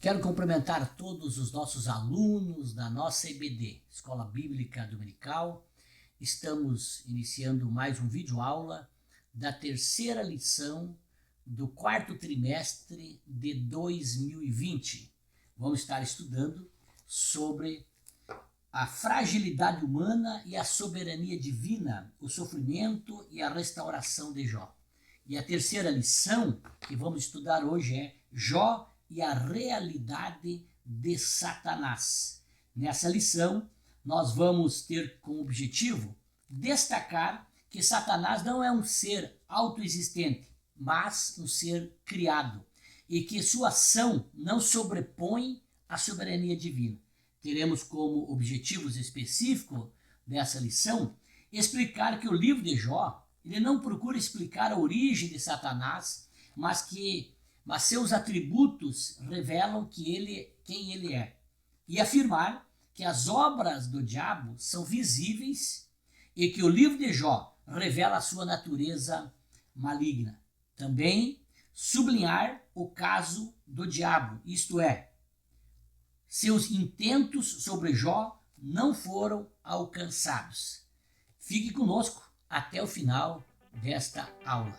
Quero cumprimentar todos os nossos alunos da nossa EBD, Escola Bíblica Dominical. Estamos iniciando mais um vídeo aula da terceira lição do quarto trimestre de 2020. Vamos estar estudando sobre a fragilidade humana e a soberania divina, o sofrimento e a restauração de Jó. E a terceira lição que vamos estudar hoje é Jó e a realidade de Satanás. Nessa lição, nós vamos ter como objetivo destacar que Satanás não é um ser autoexistente, mas um ser criado, e que sua ação não sobrepõe à soberania divina. Teremos como objetivos específicos dessa lição explicar que o livro de Jó, ele não procura explicar a origem de Satanás, mas seus atributos revelam quem ele é. E afirmar que as obras do diabo são visíveis e que o livro de Jó revela a sua natureza maligna. Também sublinhar o caso do diabo, isto é, seus intentos sobre Jó não foram alcançados. Fique conosco até o final desta aula.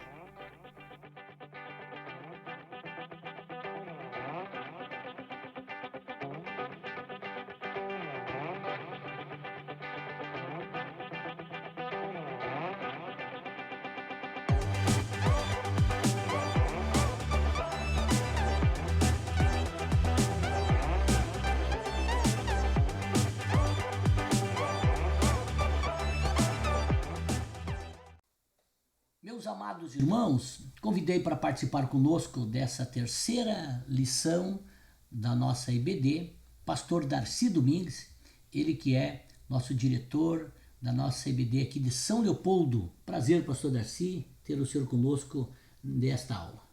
Meus amados irmãos, convidei para participar conosco dessa terceira lição da nossa IBD, pastor Darcy Domingues, ele que é nosso diretor da nossa IBD aqui de São Leopoldo. Prazer, pastor Darcy, ter o senhor conosco nesta aula.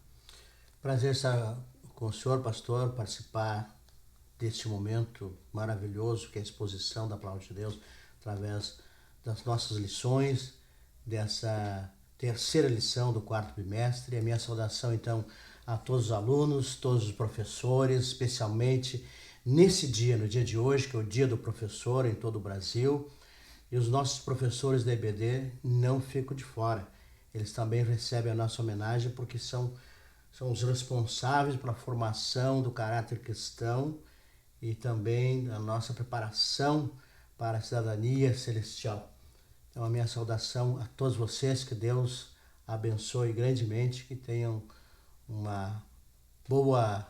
Prazer estar com o senhor, pastor, participar deste momento maravilhoso que é a exposição da Palavra de Deus através das nossas lições, dessa terceira lição do quarto bimestre. A minha saudação, então, a todos os alunos, todos os professores, especialmente nesse dia, no dia de hoje, que é o Dia do Professor em todo o Brasil. E os nossos professores da EBD não ficam de fora. Eles também recebem a nossa homenagem porque são os responsáveis pela formação do caráter cristão e também a nossa preparação para a cidadania celestial. Então, a minha saudação a todos vocês, que Deus abençoe grandemente, que tenham uma boa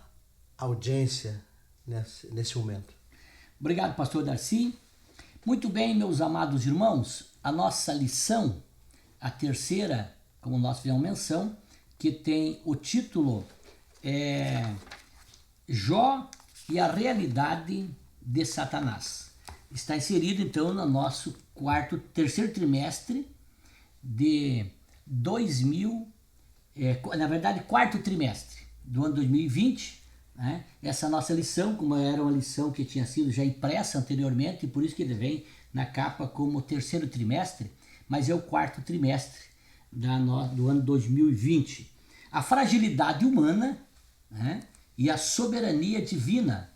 audiência nesse momento. Obrigado, pastor Darcy. Muito bem, meus amados irmãos, a nossa lição, a terceira, como nós fizemos menção, que tem o título Jó e a realidade de Satanás. Está inserido, então, no nosso terceiro trimestre de quarto trimestre do ano 2020, né? Essa nossa lição, como era uma lição que tinha sido já impressa anteriormente, e por isso que ele vem na capa como terceiro trimestre, mas é o quarto trimestre do ano 2020. A fragilidade humana, né? E a soberania divina,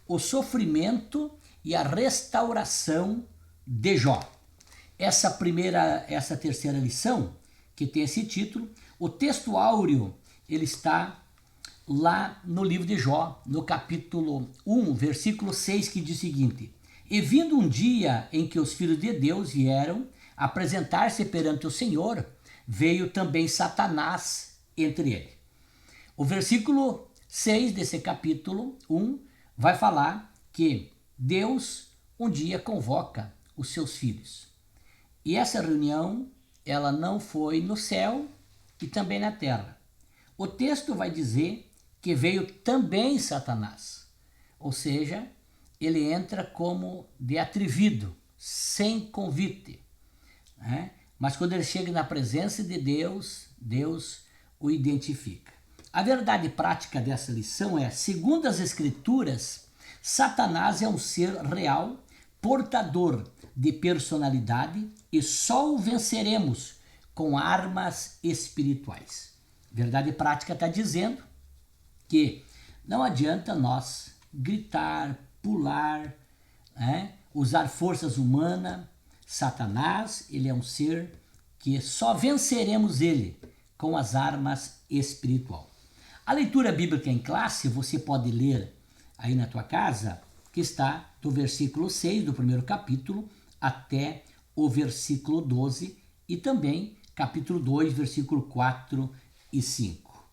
o sofrimento e a restauração de Jó. Essa terceira lição, que tem esse título, o texto áureo, ele está lá no livro de Jó, no capítulo 1, versículo 6, que diz o seguinte: E vindo um dia em que os filhos de Deus vieram apresentar-se perante o Senhor, veio também Satanás entre eles. O versículo 6 desse capítulo 1 vai falar que Deus um dia convoca os seus filhos. E essa reunião, ela não foi no céu e também na terra. O texto vai dizer que veio também Satanás. Ou seja, ele entra como de atrevido, sem convite, né? Mas quando ele chega na presença de Deus, Deus o identifica. A verdade prática dessa lição é, segundo as Escrituras, Satanás é um ser real, portador de personalidade, e só o venceremos com armas espirituais. Verdade prática está dizendo que Não adianta nós gritar, pular, usar forças humanas. Satanás, ele é um ser que só venceremos ele com as armas espirituais. A leitura bíblica em classe você pode ler aí na tua casa, que está do versículo 6 do primeiro capítulo até o versículo 12 e também capítulo 2, versículo 4 e 5.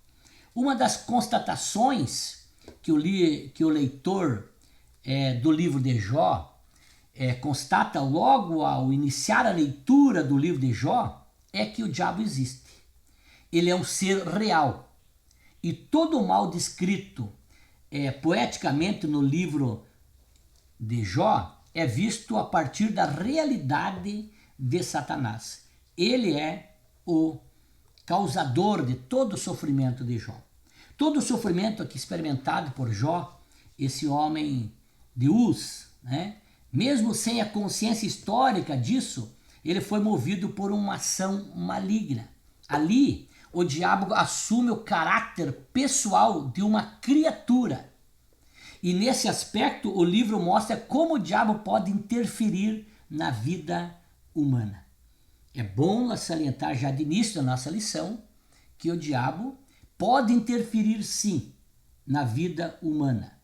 Uma das constatações que o leitor do livro de Jó constata logo ao iniciar a leitura do livro de Jó é que o diabo existe. Ele é um ser real. E todo o mal descrito poeticamente no livro de Jó é visto a partir da realidade de Satanás. Ele é o causador de todo o sofrimento de Jó. Todo o sofrimento aqui experimentado por Jó, esse homem de Uz, mesmo sem a consciência histórica disso, ele foi movido por uma ação maligna. Ali, o diabo assume o caráter pessoal de uma criatura. E nesse aspecto, o livro mostra como o diabo pode interferir na vida humana. É bom salientar já de início da nossa lição que o diabo pode interferir sim na vida humana.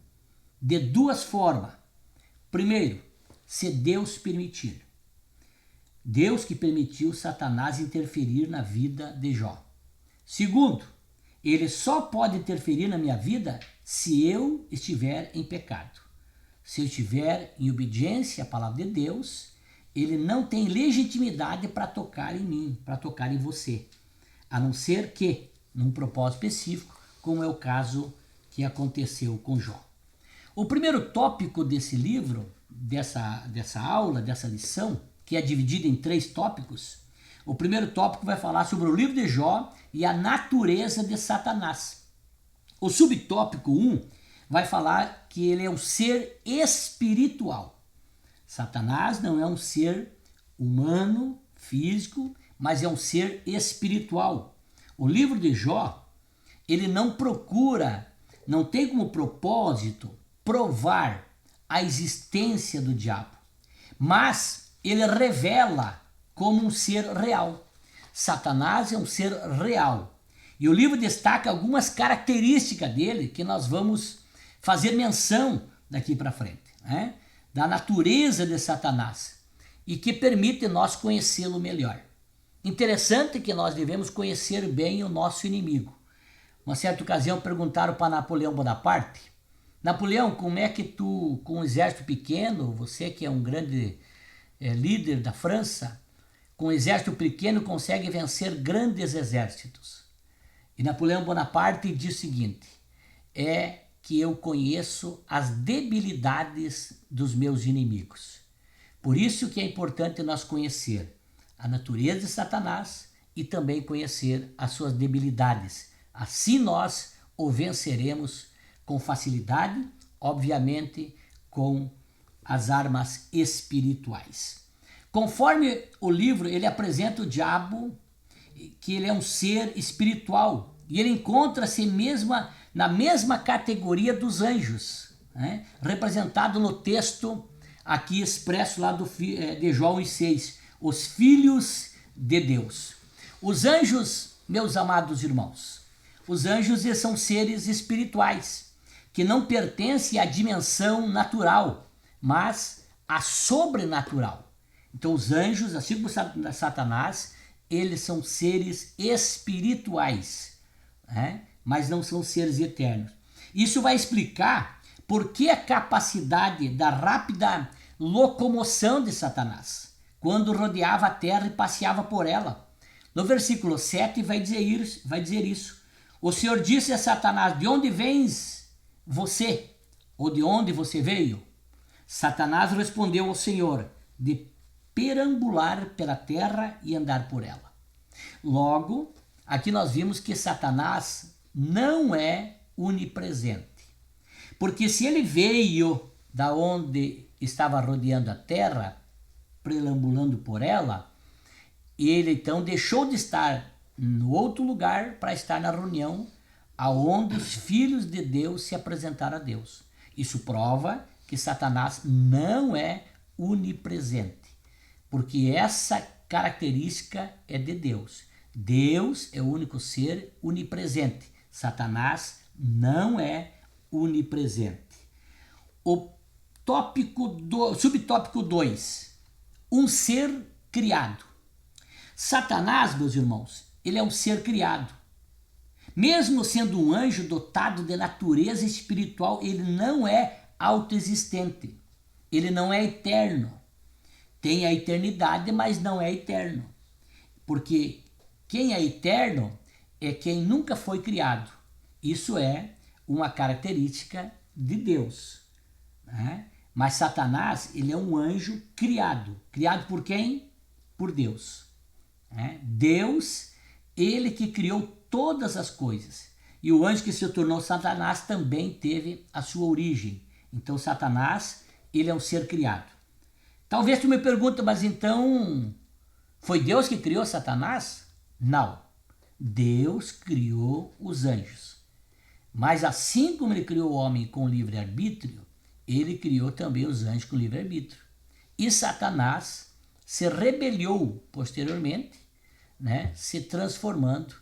De duas formas. Primeiro, se Deus permitir. Deus que permitiu Satanás interferir na vida de Jó. Segundo, ele só pode interferir na minha vida se eu estiver em pecado. Se eu estiver em obediência à palavra de Deus, ele não tem legitimidade para tocar em mim, para tocar em você. A não ser que, num propósito específico, como é o caso que aconteceu com Jó. O primeiro tópico desse livro, dessa aula, dessa lição, que é dividida em 3 tópicos, o primeiro tópico vai falar sobre o livro de Jó e a natureza de Satanás. O subtópico 1 vai falar que ele é um ser espiritual. Satanás não é um ser humano, físico, mas é um ser espiritual. O livro de Jó, ele não tem como propósito provar a existência do diabo, mas ele revela como um ser real. Satanás é um ser real. E o livro destaca algumas características dele que nós vamos fazer menção daqui para frente, da natureza de Satanás e que permite nós conhecê-lo melhor. Interessante que nós devemos conhecer bem o nosso inimigo. Uma certa ocasião perguntaram para Napoleão Bonaparte: Napoleão, como é que tu, com um exército pequeno, você que é um grande líder da França, com um exército pequeno consegue vencer grandes exércitos? E Napoleão Bonaparte diz o seguinte: é que eu conheço as debilidades dos meus inimigos. Por isso que é importante nós conhecer a natureza de Satanás e também conhecer as suas debilidades. Assim nós o venceremos com facilidade, obviamente com as armas espirituais. Conforme o livro, ele apresenta o diabo, que ele é um ser espiritual, e ele encontra-se na mesma categoria dos anjos, representado no texto aqui expresso lá de Jó 1:6, os filhos de Deus. Os anjos, meus amados irmãos, os anjos são seres espirituais, que não pertencem à dimensão natural, mas à sobrenatural. Então os anjos, assim como Satanás, eles são seres espirituais, mas não são seres eternos. Isso vai explicar por que a capacidade da rápida locomoção de Satanás, quando rodeava a terra e passeava por ela. No versículo 7 vai dizer isso. O Senhor disse a Satanás: de onde vens você? Ou de onde você veio? Satanás respondeu ao Senhor: de perambular pela terra e andar por ela. Logo, aqui nós vimos que Satanás não é onipresente. Porque se ele veio da onde estava rodeando a terra, perambulando por ela, ele então deixou de estar no outro lugar para estar na reunião aonde os filhos de Deus se apresentaram a Deus. Isso prova que Satanás não é onipresente, porque essa característica é de Deus. Deus é o único ser onipresente. Satanás não é onipresente. O subtópico 2, um ser criado. Satanás, meus irmãos, ele é um ser criado. Mesmo sendo um anjo dotado de natureza espiritual, ele não é autoexistente. Ele não é eterno. Tem a eternidade, mas não é eterno. Porque quem é eterno é quem nunca foi criado. Isso é uma característica de Deus, né? Mas Satanás, ele é um anjo criado. Criado por quem? Por Deus, né? Deus, ele que criou todas as coisas. E o anjo que se tornou Satanás também teve a sua origem. Então Satanás, ele é um ser criado. Talvez tu me pergunte, mas então foi Deus que criou Satanás? Não. Deus criou os anjos. Mas assim como ele criou o homem com livre-arbítrio, ele criou também os anjos com livre-arbítrio. E Satanás se rebeliou posteriormente, né, se transformando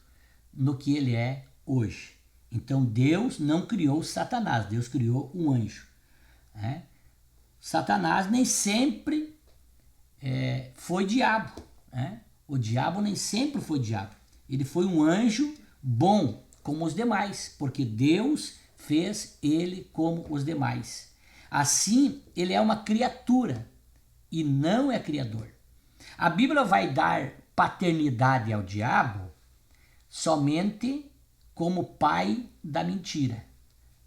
no que ele é hoje. Então Deus não criou Satanás, Deus criou um anjo, né? Satanás nem sempre foi diabo, né? O diabo nem sempre foi diabo. Ele foi um anjo bom, como os demais, porque Deus fez ele como os demais. Assim, ele é uma criatura e não é criador. A Bíblia vai dar paternidade ao diabo somente como pai da mentira.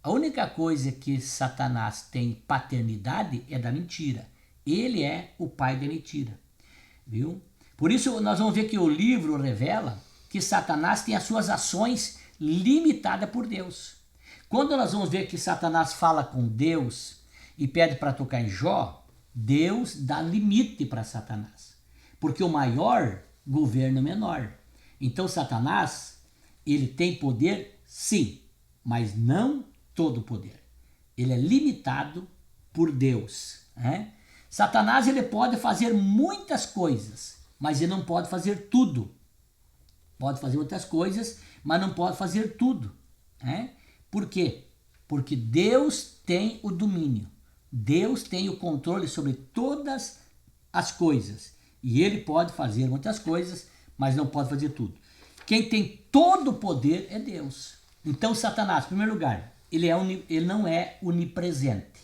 A única coisa que Satanás tem paternidade é da mentira. Ele é o pai da mentira, viu? Por isso nós vamos ver que o livro revela que Satanás tem as suas ações limitadas por Deus. Quando nós vamos ver que Satanás fala com Deus e pede para tocar em Jó, Deus dá limite para Satanás, porque o maior governa o menor. Então Satanás, ele tem poder sim, mas não todo o poder. Ele é limitado por Deus, né? Satanás, ele pode fazer muitas coisas, mas ele não pode fazer tudo. Pode fazer muitas coisas, mas não pode fazer tudo, né? Por quê? Porque Deus tem o domínio. Deus tem o controle sobre todas as coisas. E ele pode fazer muitas coisas, mas não pode fazer tudo. Quem tem todo o poder é Deus. Então Satanás, em primeiro lugar, ele não é onipresente.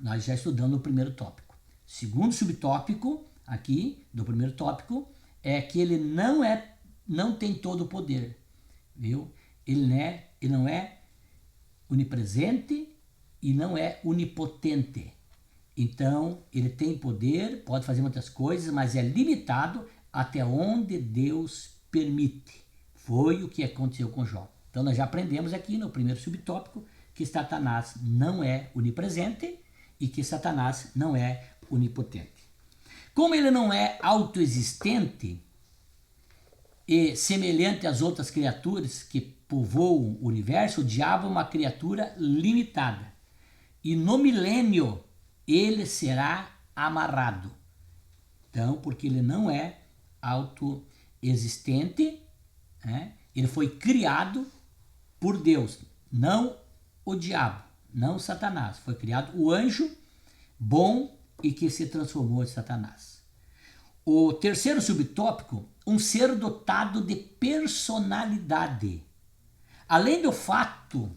Nós já estudamos no primeiro tópico. Segundo subtópico, aqui, do primeiro tópico, é que ele não tem todo o poder. Viu? Ele não é onipresente e não é onipotente. Então, ele tem poder, pode fazer muitas coisas, mas é limitado até onde Deus permite. Foi o que aconteceu com Jó. Então, nós já aprendemos aqui no primeiro subtópico que Satanás não é onipresente e que Satanás não é onipotente. Como ele não é autoexistente e semelhante às outras criaturas que povoam o universo, o diabo é uma criatura limitada. E no milênio ele será amarrado. Então, porque ele não é autoexistente, né? Ele foi criado por Deus, não o diabo, não Satanás. Foi criado o anjo bom e que se transformou em Satanás. O terceiro subtópico, um ser dotado de personalidade. Além do fato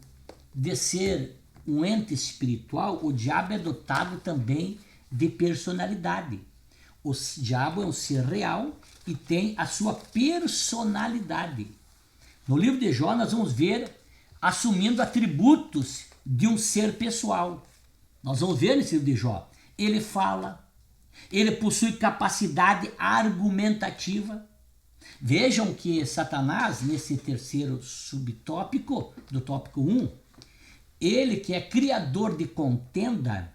de ser um ente espiritual, o diabo é dotado também de personalidade. O diabo é um ser real e tem a sua personalidade. No livro de Jó nós vamos ver assumindo atributos de um ser pessoal. Nós vamos ver nesse livro de Jó. Ele fala, ele possui capacidade argumentativa. Vejam que Satanás, nesse terceiro subtópico, do tópico 1, ele que é criador de contenda,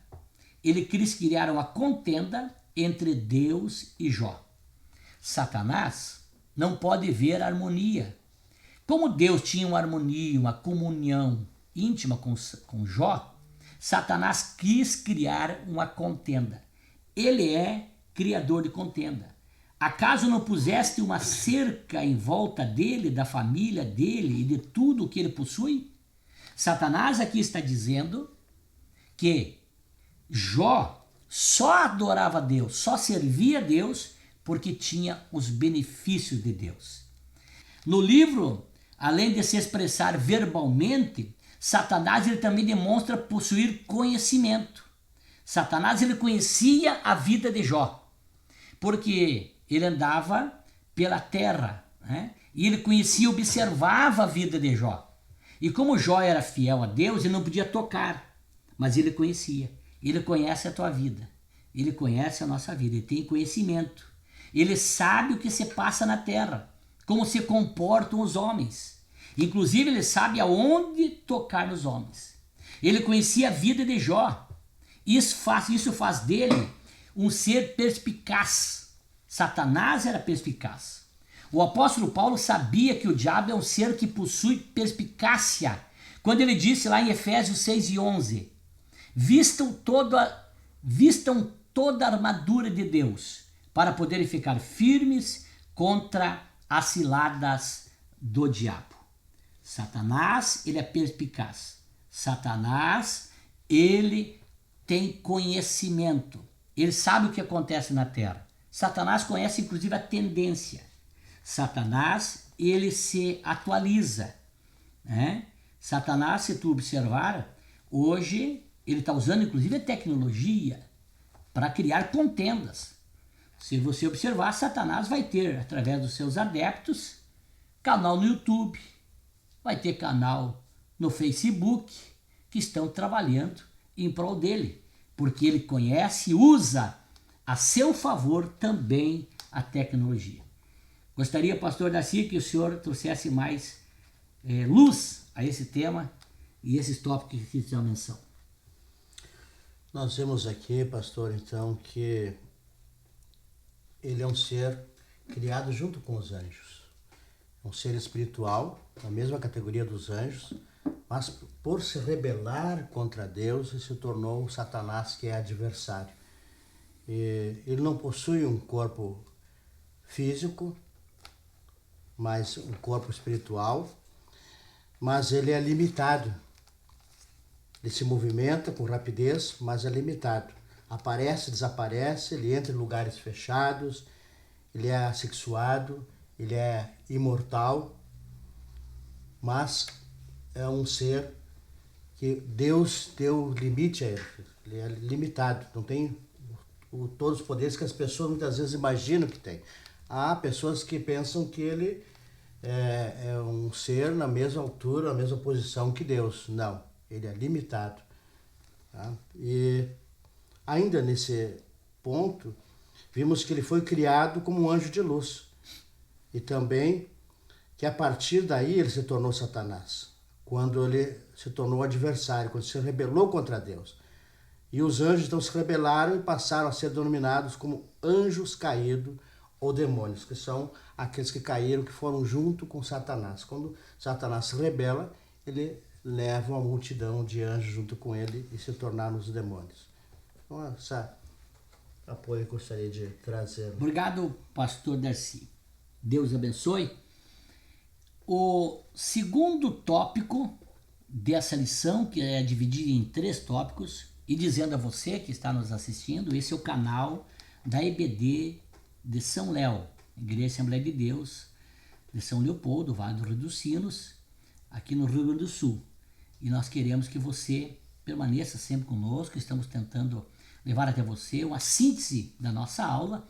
ele quis criar uma contenda entre Deus e Jó. Satanás não pode ver harmonia. Como Deus tinha uma harmonia, uma comunhão íntima com Jó, Satanás quis criar uma contenda. Ele é criador de contenda. Acaso não puseste uma cerca em volta dele, da família dele e de tudo o que ele possui? Satanás aqui está dizendo que Jó só adorava a Deus, só servia a Deus porque tinha os benefícios de Deus. No livro, além de se expressar verbalmente, Satanás ele também demonstra possuir conhecimento. Satanás ele conhecia a vida de Jó, porque ele andava pela terra, né? E ele conhecia, observava a vida de Jó. E como Jó era fiel a Deus, ele não podia tocar, mas ele conhecia. Ele conhece a tua vida, ele conhece a nossa vida, ele tem conhecimento. Ele sabe o que se passa na terra, como se comportam os homens. Inclusive ele sabe aonde tocar nos homens. Ele conhecia a vida de Jó. Isso faz dele um ser perspicaz. Satanás era perspicaz. O apóstolo Paulo sabia que o diabo é um ser que possui perspicácia. Quando ele disse lá em Efésios 6:11, vistam toda a armadura de Deus para poderem ficar firmes contra as ciladas do diabo. Satanás, ele é perspicaz. Satanás, ele tem conhecimento. Ele sabe o que acontece na terra. Satanás conhece inclusive a tendência. Satanás, ele se atualiza, né? Satanás, se tu observar, hoje ele está usando inclusive a tecnologia para criar contendas. Se você observar, Satanás vai ter, através dos seus adeptos, canal no YouTube, vai ter canal no Facebook, que estão trabalhando em prol dele, porque ele conhece e usa a seu favor também a tecnologia. Gostaria, pastor Darcy, que o senhor trouxesse mais luz a esse tema e esses tópicos que fiz a menção. Nós vemos aqui, pastor, então, que ele é um ser criado junto com os anjos. É um ser espiritual, na mesma categoria dos anjos, mas por se rebelar contra Deus, ele se tornou Satanás, que é adversário. Ele não possui um corpo físico, mas um corpo espiritual, mas ele é limitado. Ele se movimenta com rapidez, mas é limitado. Aparece, desaparece, ele entra em lugares fechados, ele é assexuado, ele é imortal, mas é um ser que Deus deu limite a ele. Ele é limitado, não tem todos os poderes que as pessoas muitas vezes imaginam que tem. Há pessoas que pensam que ele é um ser na mesma altura, na mesma posição que Deus. Não, ele é limitado. Tá? E ainda nesse ponto, vimos que ele foi criado como um anjo de luz. E também que a partir daí ele se tornou Satanás. Quando ele se tornou adversário, quando se rebelou contra Deus. E os anjos então se rebelaram e passaram a ser denominados como anjos caídos ou demônios, que são aqueles que caíram, que foram junto com Satanás. Quando Satanás se rebela, ele leva uma multidão de anjos junto com ele e se tornaram os demônios. Então, esse apoio eu gostaria de trazer. Obrigado, pastor Darcy. Deus abençoe. O segundo tópico dessa lição, que é dividida em 3 tópicos, e dizendo a você que está nos assistindo, esse é o canal da EBD de São Léo, Igreja Assembleia de Deus de São Leopoldo, Vale do Rio dos Sinos, aqui no Rio Grande do Sul. E nós queremos que você permaneça sempre conosco, estamos tentando levar até você uma síntese da nossa aula,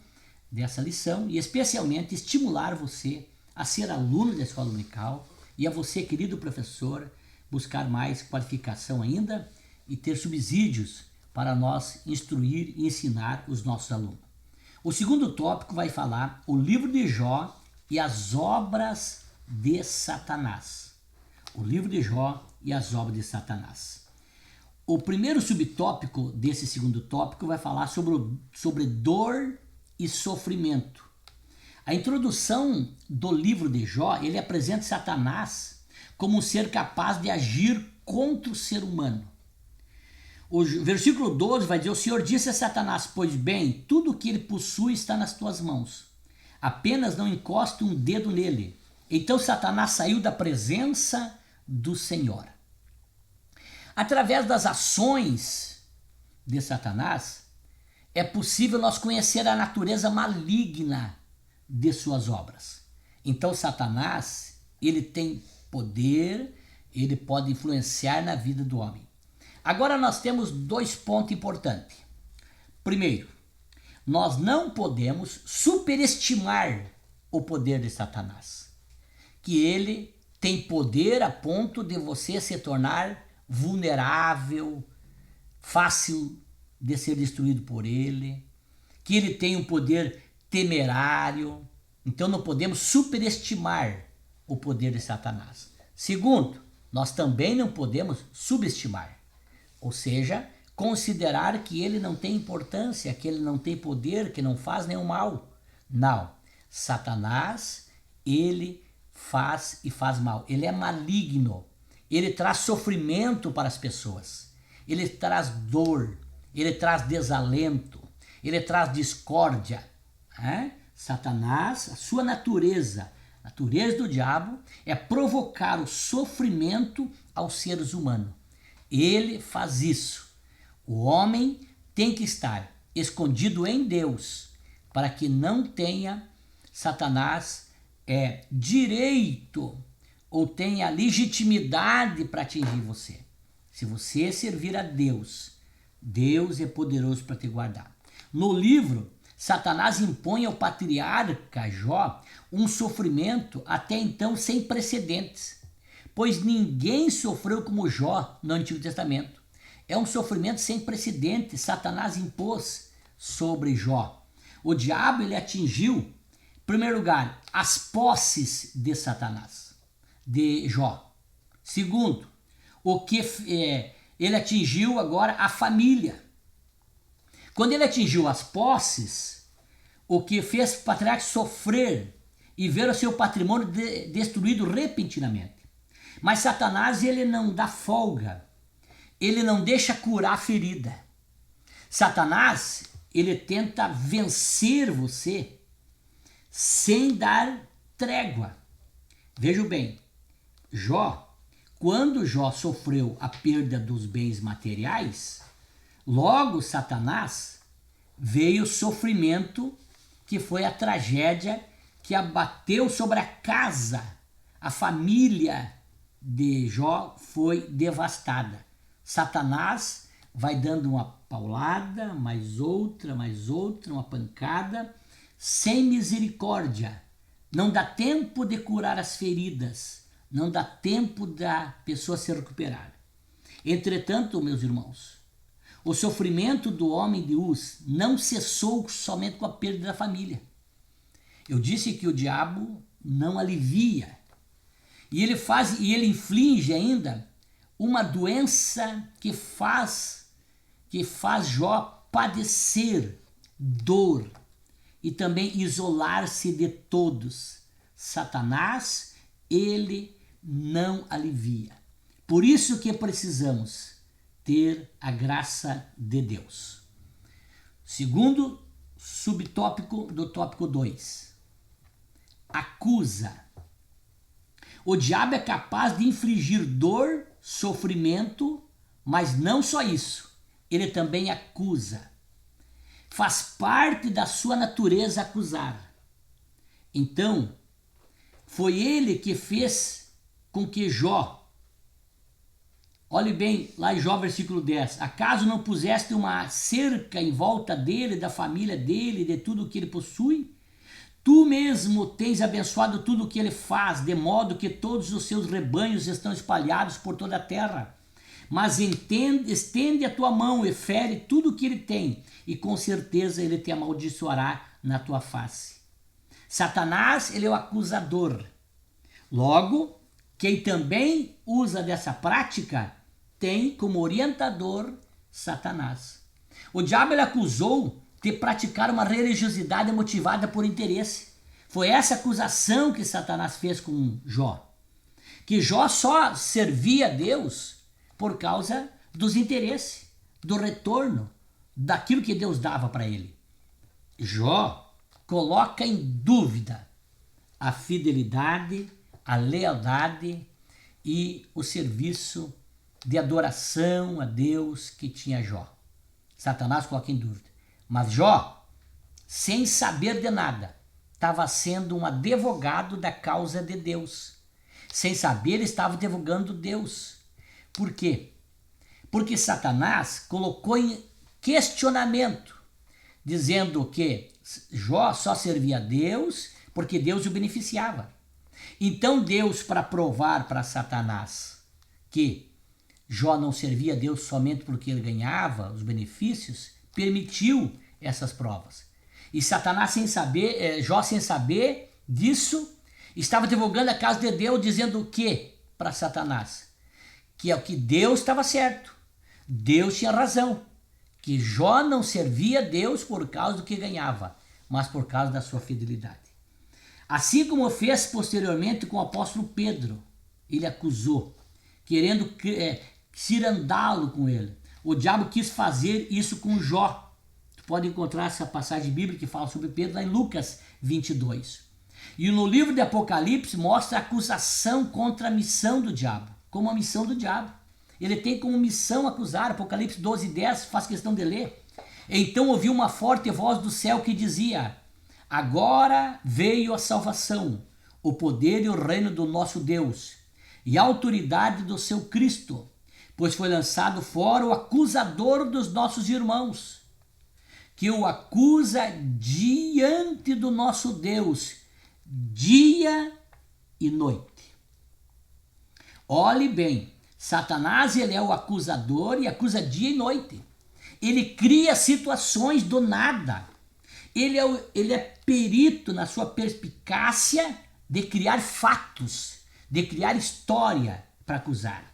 dessa lição, e especialmente estimular você a ser aluno da Escola Dominical e a você, querido professor, buscar mais qualificação ainda e ter subsídios para nós instruir e ensinar os nossos alunos. O segundo tópico vai falar o livro de Jó e as obras de Satanás. O livro de Jó e as obras de Satanás. O primeiro subtópico desse segundo tópico vai falar sobre dor e sofrimento. A introdução do livro de Jó, ele apresenta Satanás como um ser capaz de agir contra o ser humano. O versículo 12 vai dizer: o Senhor disse a Satanás: pois bem, tudo o que ele possui está nas tuas mãos. Apenas não encoste um dedo nele. Então Satanás saiu da presença do Senhor. Através das ações de Satanás, é possível nós conhecer a natureza maligna de suas obras. Então Satanás, ele tem poder, ele pode influenciar na vida do homem. Agora nós temos 2 pontos importantes. Primeiro, nós não podemos superestimar o poder de Satanás. Que ele tem poder a ponto de você se tornar vulnerável, fácil de ser destruído por ele. Que ele tem um poder temerário. Então não podemos superestimar o poder de Satanás. Segundo, nós também não podemos subestimar. Ou seja, considerar que ele não tem importância, que ele não tem poder, que não faz nenhum mal. Não. Satanás, ele faz e faz mal. Ele é maligno. Ele traz sofrimento para as pessoas. Ele traz dor. Ele traz desalento. Ele traz discórdia. Satanás, a sua natureza, a natureza do diabo, é provocar o sofrimento aos seres humanos. Ele faz isso. O homem tem que estar escondido em Deus para que não tenha Satanás direito ou tenha legitimidade para atingir você. Se você servir a Deus, Deus é poderoso para te guardar. No livro, Satanás impõe ao patriarca Jó um sofrimento até então sem precedentes, pois ninguém sofreu como Jó no Antigo Testamento. É um sofrimento sem precedentes. Satanás impôs sobre Jó. O diabo, ele atingiu, em primeiro lugar, as posses de Satanás, de Jó. Segundo, ele atingiu agora a família. Quando ele atingiu as posses, o que fez o patriarca sofrer e ver o seu patrimônio destruído repentinamente. Mas Satanás, ele não dá folga. Ele não deixa curar a ferida. Satanás, ele tenta vencer você sem dar trégua. Veja bem, quando Jó sofreu a perda dos bens materiais, logo Satanás veio o sofrimento, que foi a tragédia que abateu sobre a casa, a família de Jó foi devastada. Satanás vai dando uma paulada, mais outra, uma pancada, sem misericórdia. Não dá tempo de curar as feridas, não dá tempo da pessoa se recuperar. Entretanto, meus irmãos, o sofrimento do homem de Uz não cessou somente com a perda da família. Eu disse que o diabo não alivia. E ele inflige ainda uma doença que faz Jó padecer dor e também isolar-se de todos. Satanás, ele não alivia. Por isso que precisamos ter a graça de Deus. Segundo subtópico do tópico 2. Acusa. O diabo é capaz de infligir dor, sofrimento, mas não só isso. Ele também acusa. Faz parte da sua natureza acusar. Então, foi ele que fez com que Jó, olhe bem lá em Jó versículo 10, acaso não puseste uma cerca em volta dele, da família dele, de tudo o que ele possui? Tu mesmo tens abençoado tudo o que ele faz, de modo que todos os seus rebanhos estão espalhados por toda a terra. Mas estende a tua mão e fere tudo o que ele tem, e com certeza ele te amaldiçoará na tua face. Satanás, ele é o acusador. Logo, quem também usa dessa prática tem como orientador Satanás. O diabo, ele acusou de praticar uma religiosidade motivada por interesse. Foi essa acusação que Satanás fez com Jó. Que Jó só servia a Deus por causa dos interesses, do retorno, daquilo que Deus dava para ele. Jó coloca em dúvida a fidelidade, a lealdade e o serviço de adoração a Deus que tinha Jó. Satanás coloca em dúvida. Mas Jó, sem saber de nada, estava sendo um advogado da causa de Deus. Sem saber, ele estava advogando Deus. Por quê? Porque Satanás colocou em questionamento, dizendo que Jó só servia a Deus porque Deus o beneficiava. Então Deus, para provar para Satanás que Jó não servia a Deus somente porque ele ganhava os benefícios, permitiu essas provas. E Satanás, sem saber, Jó sem saber disso, estava divulgando a causa de Deus, dizendo o quê para Satanás? Que é o que Deus estava certo. Deus tinha razão. Que Jó não servia a Deus por causa do que ganhava, mas por causa da sua fidelidade. Assim como fez posteriormente com o apóstolo Pedro. Ele acusou, querendo cirandá-lo com ele. O diabo quis fazer isso com Jó. Tu pode encontrar essa passagem bíblica que fala sobre Pedro lá em Lucas 22. E no livro de Apocalipse mostra a acusação contra a missão do diabo, como a missão do diabo. Ele tem como missão acusar, Apocalipse 12:10, faz questão de ler. Então ouvi uma forte voz do céu que dizia: agora veio a salvação, o poder e o reino do nosso Deus, e a autoridade do seu Cristo, pois foi lançado fora o acusador dos nossos irmãos, que o acusa diante do nosso Deus, dia e noite. Olhe bem, Satanás, ele é o acusador e acusa dia e noite. Ele cria situações do nada. Ele é perito na sua perspicácia de criar fatos, de criar história para acusar.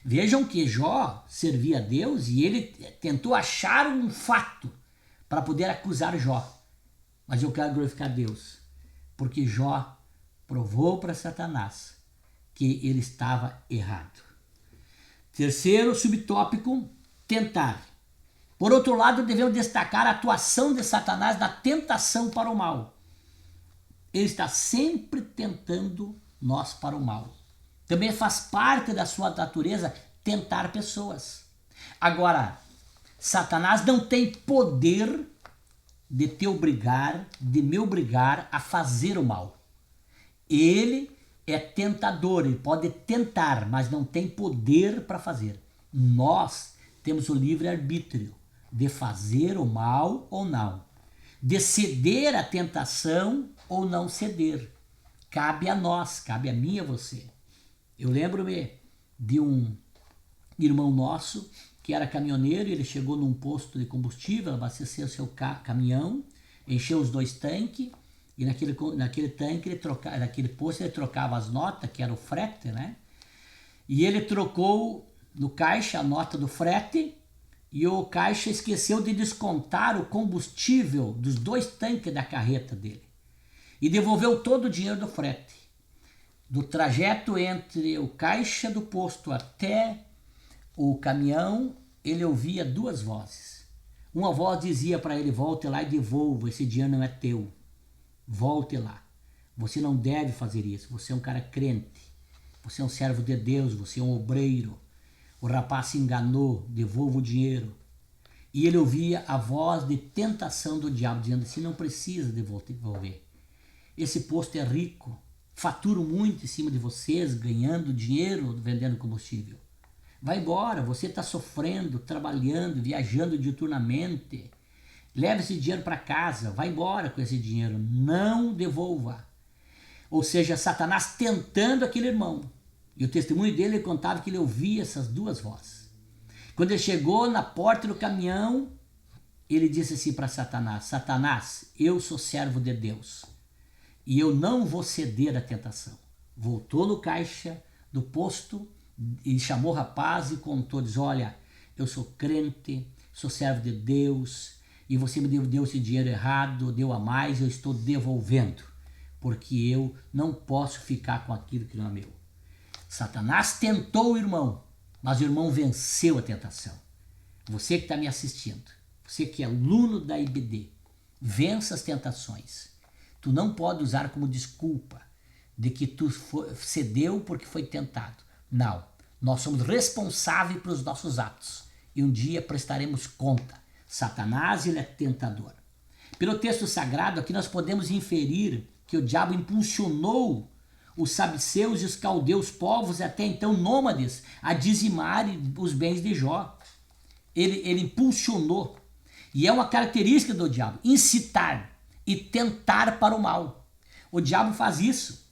Vejam que Jó servia a Deus e ele tentou achar um fato para poder acusar Jó. Mas eu quero glorificar Deus, porque Jó provou para Satanás que ele estava errado. Terceiro subtópico, tentar. Por outro lado, devemos destacar a atuação de Satanás na tentação para o mal. Ele está sempre tentando nós para o mal. Também faz parte da sua natureza tentar pessoas. Agora, Satanás não tem poder de te obrigar, de me obrigar a fazer o mal. Ele é tentador, ele pode tentar, mas não tem poder para fazer. Nós temos o livre-arbítrio de fazer o mal ou não, de ceder à tentação ou não ceder. Cabe a nós, cabe a mim e a você. Eu lembro-me de um irmão nosso que era caminhoneiro, ele chegou num posto de combustível, abasteceu seu caminhão, encheu os 2 tanques, e naquele tanque, naquele posto, ele trocava as notas, que era o frete, né? E ele trocou no caixa a nota do frete, e o caixa esqueceu de descontar o combustível dos 2 tanques da carreta dele. E devolveu todo o dinheiro do frete. Do trajeto entre o caixa do posto até o caminhão, ele ouvia 2 vozes. Uma voz dizia para ele: volte lá e devolva, esse dinheiro não é teu. Volte lá. Você não deve fazer isso. Você é um cara crente. Você é um servo de Deus. Você é um obreiro. O rapaz se enganou. Devolva o dinheiro. E ele ouvia a voz de tentação do diabo, dizendo assim: não precisa devolver. Esse posto é rico. Faturo muito em cima de vocês, ganhando dinheiro, vendendo combustível. Vai embora. Você está sofrendo, trabalhando, viajando diuturnamente. Leve esse dinheiro para casa, vai embora com esse dinheiro, não devolva. Ou seja, Satanás tentando aquele irmão. E o testemunho dele, ele contava que ele ouvia essas 2 vozes. Quando ele chegou na porta do caminhão, ele disse assim para Satanás: Satanás, eu sou servo de Deus e eu não vou ceder à tentação. Voltou no caixa do posto e chamou o rapaz e contou, diz: olha, eu sou crente, sou servo de Deus, e você me deu esse dinheiro errado, deu a mais, eu estou devolvendo. porque eu não posso ficar com aquilo que não é meu. Satanás tentou o irmão, mas o irmão venceu a tentação. Você que está me assistindo, você que é aluno da IBD, vença as tentações. Tu não pode usar como desculpa de que tu cedeu porque foi tentado. Não, nós somos responsáveis pelos nossos atos e um dia prestaremos conta. Satanás, ele é tentador. Pelo texto sagrado, aqui nós podemos inferir que o diabo impulsionou os sabeus e os caldeus, povos até então nômades, a dizimarem os bens de Jó. Ele impulsionou. E é uma característica do diabo, incitar e tentar para o mal. O diabo faz isso.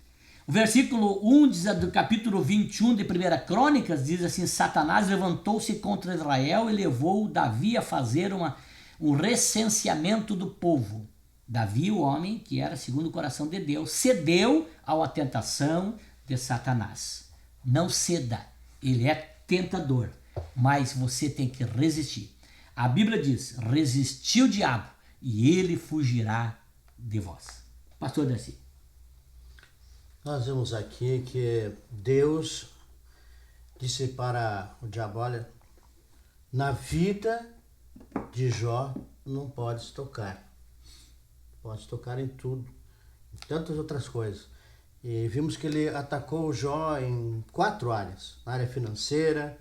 O versículo 1 do capítulo 21 de 1 Crônicas diz assim: Satanás levantou-se contra Israel e levou Davi a fazer um recenseamento do povo. Davi, o homem que era segundo o coração de Deus, cedeu à tentação de Satanás. Não ceda, ele é tentador, mas você tem que resistir. A Bíblia diz: resistir o diabo e ele fugirá de vós. Pastor Darcy. Nós vemos aqui que Deus disse para o diabo: olha, na vida de Jó não podes tocar. Pode tocar em tudo, em tantas outras coisas. E vimos que ele atacou o Jó em 4 áreas. Na área financeira,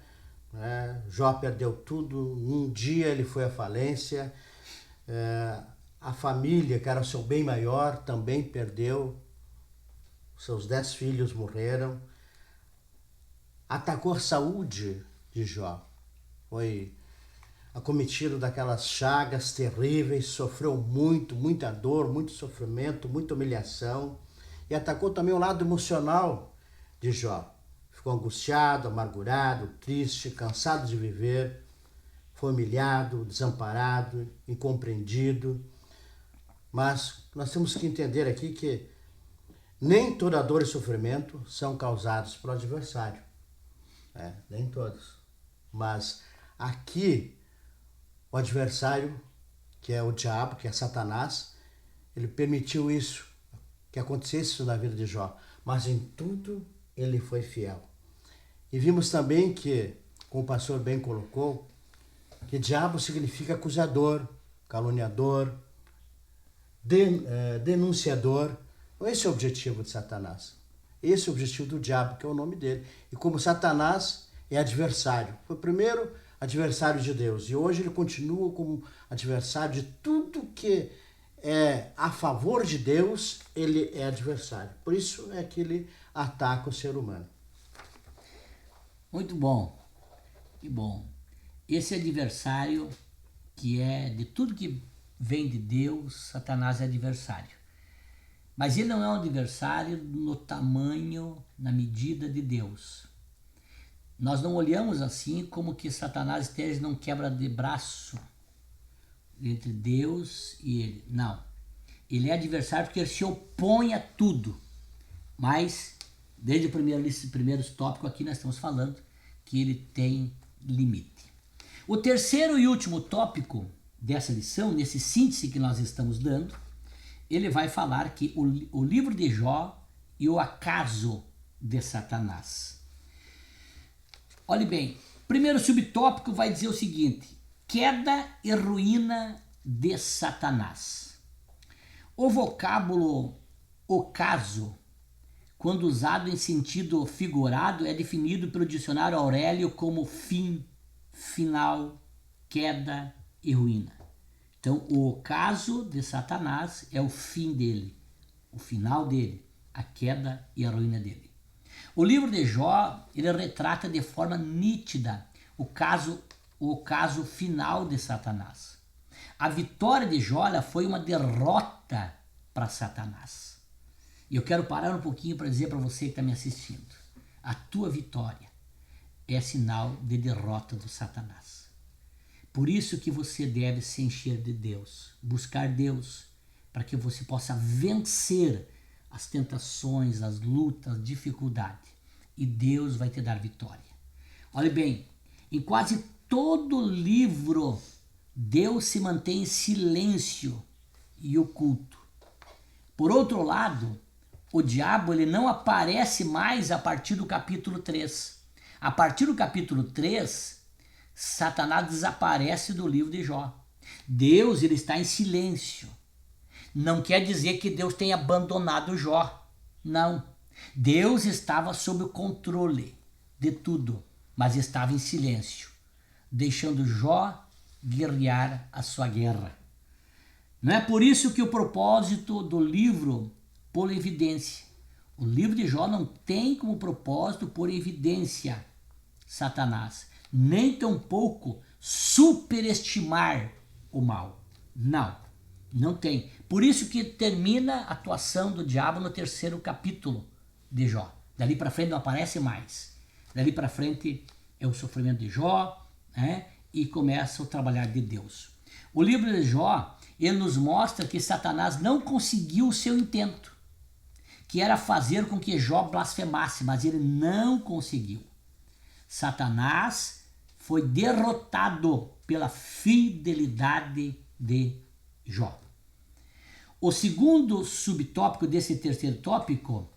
né? Jó perdeu tudo, num dia ele foi à falência. A família, que era o seu bem maior, também perdeu. Seus 10 filhos morreram. Atacou a saúde de Jó. Foi acometido daquelas chagas terríveis, sofreu muita dor, muito sofrimento, muita humilhação. E atacou também o lado emocional de Jó. Ficou angustiado, amargurado, triste, cansado de viver. Foi humilhado, desamparado, incompreendido. Mas nós temos que entender aqui que nem toda dor e sofrimento são causados pelo adversário. Nem todos. Mas aqui, o adversário, que é o diabo, que é Satanás, ele permitiu isso, que acontecesse isso na vida de Jó. Mas em tudo ele foi fiel. E vimos também que, como o pastor bem colocou, que diabo significa acusador, caluniador, denunciador. Esse é o objetivo de Satanás. Esse é o objetivo do diabo, que é o nome dele. E como Satanás é adversário, foi o primeiro adversário de Deus. E hoje ele continua como adversário de tudo que é a favor de Deus, ele é adversário. Por isso é que ele ataca o ser humano. Muito bom. Que bom. Esse adversário que é de tudo que vem de Deus, Satanás é adversário. Mas ele não é um adversário no tamanho, na medida de Deus. Nós não olhamos assim como que Satanás esteja num quebra de braço entre Deus e ele. Não. Ele é adversário porque ele se opõe a tudo. Mas, desde o primeiro tópico aqui, nós estamos falando que ele tem limite. O terceiro e último tópico dessa lição, nesse síntese que nós estamos dando, ele vai falar que o livro de Jó e o acaso de Satanás. Olhe bem, primeiro subtópico vai dizer o seguinte: queda e ruína de Satanás. O vocábulo ocaso, quando usado em sentido figurado, é definido pelo dicionário Aurélio como fim, final, queda e ruína. Então, o ocaso de Satanás é o fim dele, o final dele, a queda e a ruína dele. O livro de Jó, ele retrata de forma nítida o caso final de Satanás. A vitória de Jó foi uma derrota para Satanás. E eu quero parar um pouquinho para dizer para você que está me assistindo: a tua vitória é sinal de derrota do Satanás. Por isso que você deve se encher de Deus, buscar Deus, para que você possa vencer as tentações, as lutas, as dificuldades. E Deus vai te dar vitória. Olha bem, em quase todo livro, Deus se mantém em silêncio e oculto. Por outro lado, o diabo ele não aparece mais a partir do capítulo 3. A partir do capítulo 3, Satanás desaparece do livro de Jó. Deus ele está em silêncio. Não quer dizer que Deus tenha abandonado Jó. Não. Deus estava sob o controle de tudo, mas estava em silêncio, deixando Jó guerrear a sua guerra. Não é por isso que o propósito do livro pôr em evidência. O livro de Jó não tem como propósito pôr em evidência Satanás, nem tampouco superestimar o mal. Não tem. Por isso que termina a atuação do diabo no 3º capítulo de Jó. Dali para frente não aparece mais. Dali para frente é o sofrimento de Jó, né? E começa o trabalhar de Deus. O livro de Jó, ele nos mostra que Satanás não conseguiu o seu intento, que era fazer com que Jó blasfemasse, mas ele não conseguiu. Satanás foi derrotado pela fidelidade de Jó. O segundo subtópico desse 3º tópico,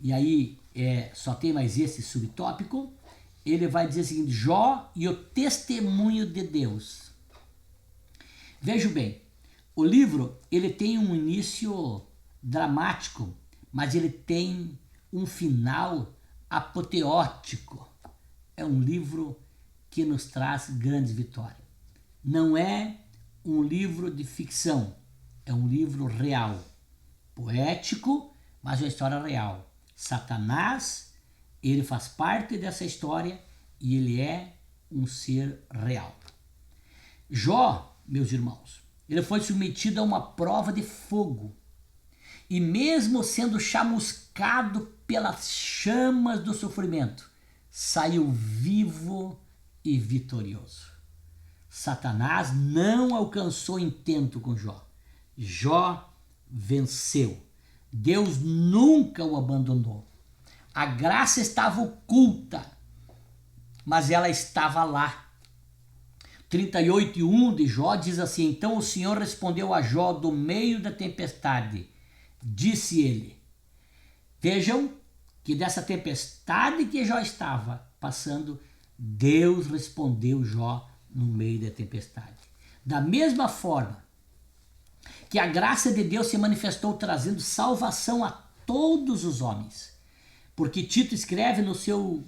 e aí só tem mais esse subtópico, ele vai dizer o seguinte: Jó e o testemunho de Deus. Veja bem, o livro ele tem um início dramático, mas ele tem um final apoteótico. É um livro que nos traz grandes vitórias. Não é um livro de ficção, é um livro real, poético, mas é uma história real. Satanás, ele faz parte dessa história e ele é um ser real. Jó, meus irmãos, ele foi submetido a uma prova de fogo e mesmo sendo chamuscado pelas chamas do sofrimento, saiu vivo e vitorioso. Satanás não alcançou intento com Jó. Jó venceu. Deus nunca o abandonou. A graça estava oculta, mas ela estava lá. 38:1 de Jó diz assim: Então o Senhor respondeu a Jó do meio da tempestade. Disse ele. Vejam que dessa tempestade que Jó estava passando, Deus respondeu Jó no meio da tempestade. Da mesma forma que a graça de Deus se manifestou trazendo salvação a todos os homens. Porque Tito escreve no seu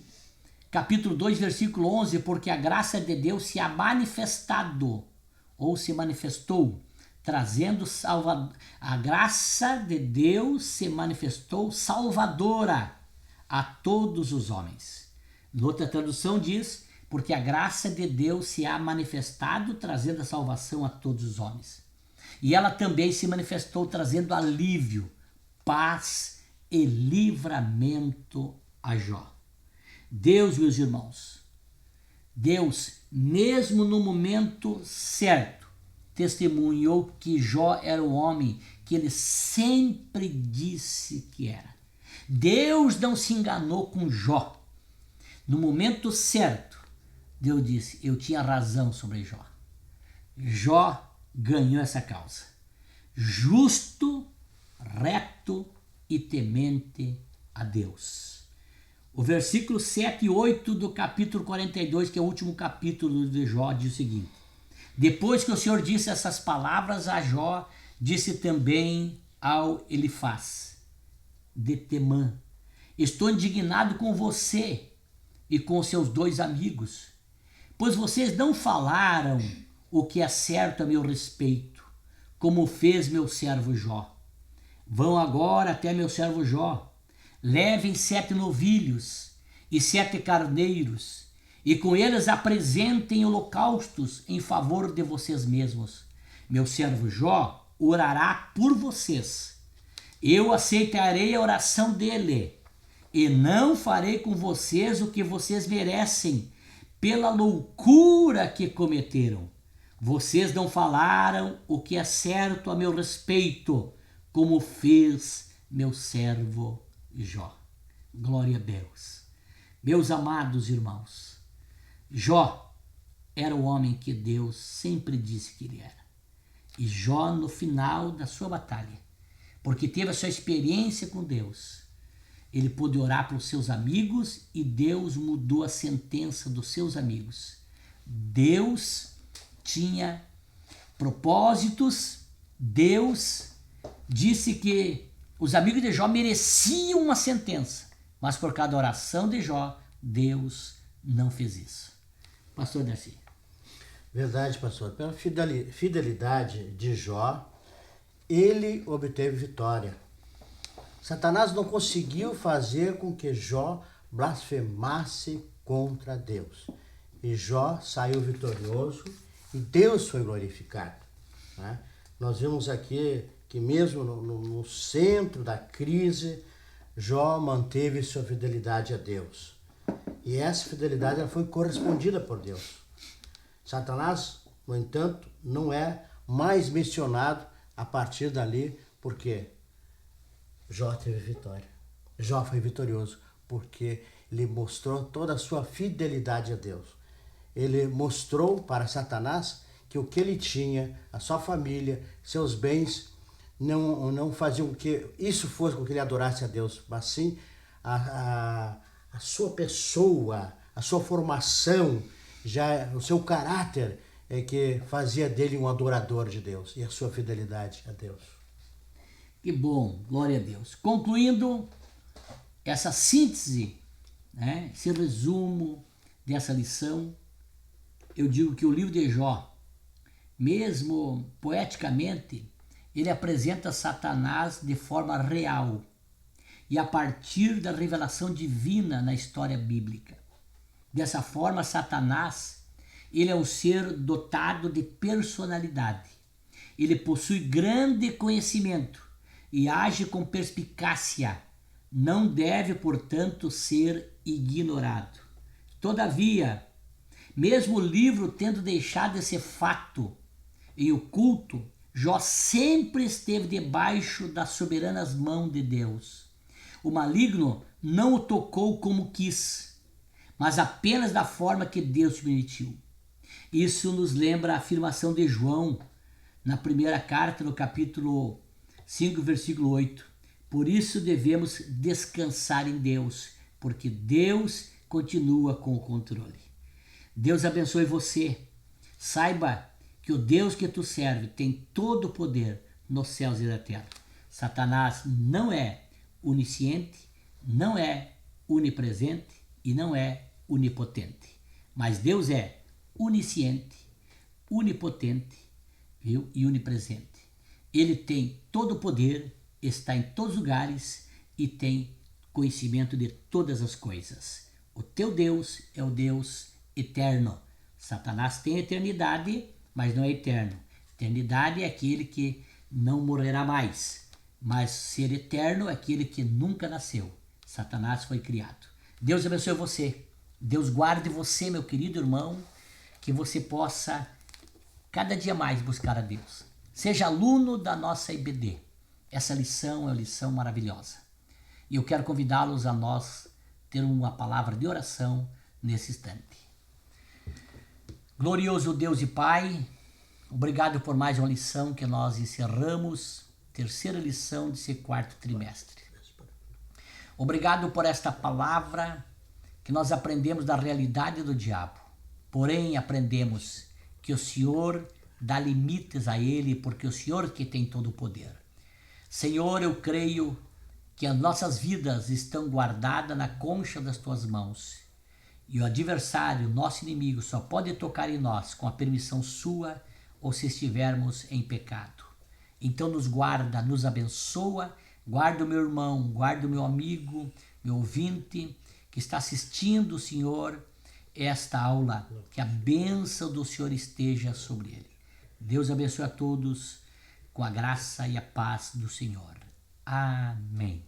capítulo 2, versículo 11, porque a graça de Deus se ha manifestado, ou se manifestou, trazendo a graça de Deus se manifestou salvadora a todos os homens. Noutra tradução diz, porque a graça de Deus se ha manifestado, trazendo a salvação a todos os homens. E ela também se manifestou trazendo alívio, paz e livramento a Jó. Deus, meus irmãos, Deus, mesmo no momento certo, testemunhou que Jó era o homem que ele sempre disse que era. Deus não se enganou com Jó. No momento certo, Deus disse, eu tinha razão sobre Jó. Jó ganhou essa causa. Justo, reto e temente a Deus. O versículo 7 e 8 do capítulo 42, que é o último capítulo de Jó, diz o seguinte: Depois que o Senhor disse essas palavras a Jó, disse também ao Elifaz de Temã: Estou indignado com você e com seus 2 amigos, pois vocês não falaram o que é certo a meu respeito, como fez meu servo Jó. Vão agora até meu servo Jó, levem 7 novilhos e 7 carneiros, e com eles apresentem holocaustos em favor de vocês mesmos. Meu servo Jó orará por vocês. Eu aceitarei a oração dele, e não farei com vocês o que vocês merecem, pela loucura que cometeram. Vocês não falaram o que é certo a meu respeito, como fez meu servo Jó. Glória a Deus. Meus amados irmãos, Jó era o homem que Deus sempre disse que ele era. E Jó, no final da sua batalha, porque teve a sua experiência com Deus. Ele pôde orar para os seus amigos e Deus mudou a sentença dos seus amigos. Deus tinha propósitos, Deus disse que os amigos de Jó mereciam uma sentença, mas por causa da oração de Jó, Deus não fez isso. Pastor Darcy. Verdade, pastor. Pela fidelidade de Jó, ele obteve vitória. Satanás não conseguiu fazer com que Jó blasfemasse contra Deus. E Jó saiu vitorioso e Deus foi glorificado. Né? Nós vimos aqui que mesmo no centro da crise, Jó manteve sua fidelidade a Deus. E essa fidelidade ela foi correspondida por Deus. Satanás, no entanto, não é mais mencionado a partir dali, porque Jó teve vitória. Jó foi vitorioso, porque ele mostrou toda a sua fidelidade a Deus. Ele mostrou para Satanás que o que ele tinha, a sua família, seus bens, não faziam com que isso fosse com que ele adorasse a Deus, mas sim a sua pessoa, a sua formação, já o seu caráter é que fazia dele um adorador de Deus e a sua fidelidade a Deus. Que bom, glória a Deus. Concluindo essa síntese, né, esse resumo dessa lição, eu digo que o livro de Jó, mesmo poeticamente, ele apresenta Satanás de forma real e a partir da revelação divina na história bíblica. Dessa forma, Satanás, ele é um ser dotado de personalidade. Ele possui grande conhecimento e age com perspicácia. Não deve, portanto, ser ignorado. Todavia, mesmo o livro tendo deixado esse fato em oculto, Jó sempre esteve debaixo das soberanas mãos de Deus. O maligno não o tocou como quis, mas apenas da forma que Deus permitiu. Isso nos lembra a afirmação de João na primeira carta, no capítulo 5, versículo 8. Por isso devemos descansar em Deus, porque Deus continua com o controle. Deus abençoe você. Saiba que o Deus que tu serve tem todo o poder nos céus e na terra. Satanás não é onisciente, não é onipresente e não é onipotente. Mas Deus é onisciente, onipotente, viu? E onipresente. Ele tem todo o poder, está em todos os lugares e tem conhecimento de todas as coisas. O teu Deus é o Deus eterno. Satanás tem eternidade, mas não é eterno. Eternidade é aquele que não morrerá mais, mas ser eterno é aquele que nunca nasceu. Satanás foi criado. Deus abençoe você. Deus guarde você, meu querido irmão, que você possa cada dia mais buscar a Deus. Seja aluno da nossa IBD. Essa lição é uma lição maravilhosa. E eu quero convidá-los a nós ter uma palavra de oração nesse instante. Glorioso Deus e Pai, obrigado por mais uma lição que nós encerramos, terceira lição desse quarto trimestre. Obrigado por esta palavra que nós aprendemos da realidade do diabo. Porém, aprendemos que o Senhor dá limites a ele, porque o Senhor que tem todo o poder. Senhor, eu creio que as nossas vidas estão guardadas na concha das tuas mãos. E o adversário, nosso inimigo, só pode tocar em nós com a permissão sua ou se estivermos em pecado. Então nos guarda, nos abençoa, guarda o meu irmão, guarda o meu amigo, meu ouvinte que está assistindo, Senhor, esta aula, que a bênção do Senhor esteja sobre ele. Deus abençoe a todos com a graça e a paz do Senhor. Amém.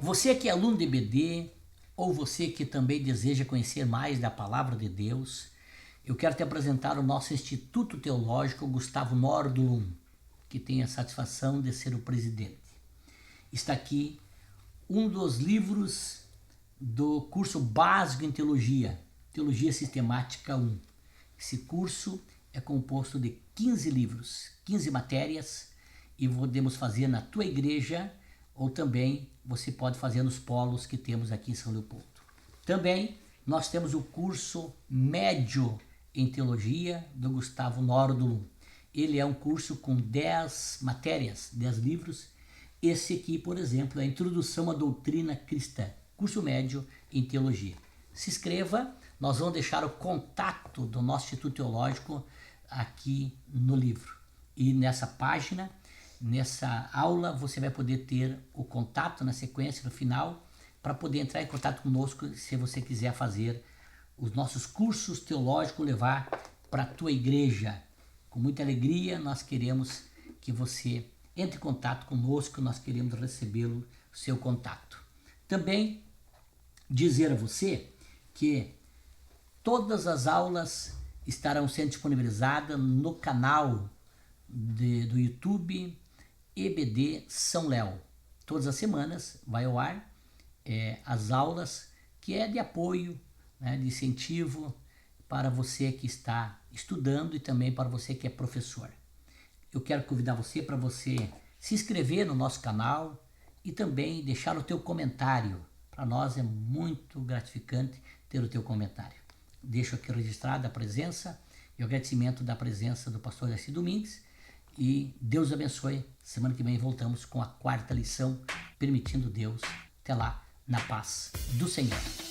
Você que é aluno de EBD, ou você que também deseja conhecer mais da Palavra de Deus, eu quero te apresentar o nosso Instituto Teológico Gustavo Nordlund, que tem a satisfação de ser o presidente. Está aqui um dos livros do curso básico em teologia, Teologia Sistemática 1. Esse curso é composto de 15 livros, 15 matérias, e podemos fazer na tua igreja ou também você pode fazer nos polos que temos aqui em São Leopoldo. Também nós temos o curso médio em teologia do Gustavo Nordlund. Ele é um curso com 10 matérias, 10 livros. Esse aqui, por exemplo, é a Introdução à Doutrina Cristã, curso médio em teologia. Se inscreva, nós vamos deixar o contato do nosso Instituto Teológico aqui no livro. E nessa página, nessa aula, você vai poder ter o contato na sequência, no final, para poder entrar em contato conosco se você quiser fazer os nossos cursos teológicos, levar para a tua igreja. Com muita alegria, nós queremos que você entre em contato conosco, nós queremos recebê-lo, o seu contato. Também dizer a você que todas as aulas estarão sendo disponibilizadas no canal do YouTube EBD São Léo. Todas as semanas vai ao ar as aulas que é de apoio, né, de incentivo para você que está estudando e também para você que é professor. Eu quero convidar você para você se inscrever no nosso canal e também deixar o teu comentário. Para nós é muito gratificante ter o teu comentário. Deixo aqui registrada a presença e o agradecimento da presença do pastor Darcy Domingues e Deus abençoe. Semana que vem voltamos com a 4ª lição, permitindo Deus. Até lá, na paz do Senhor.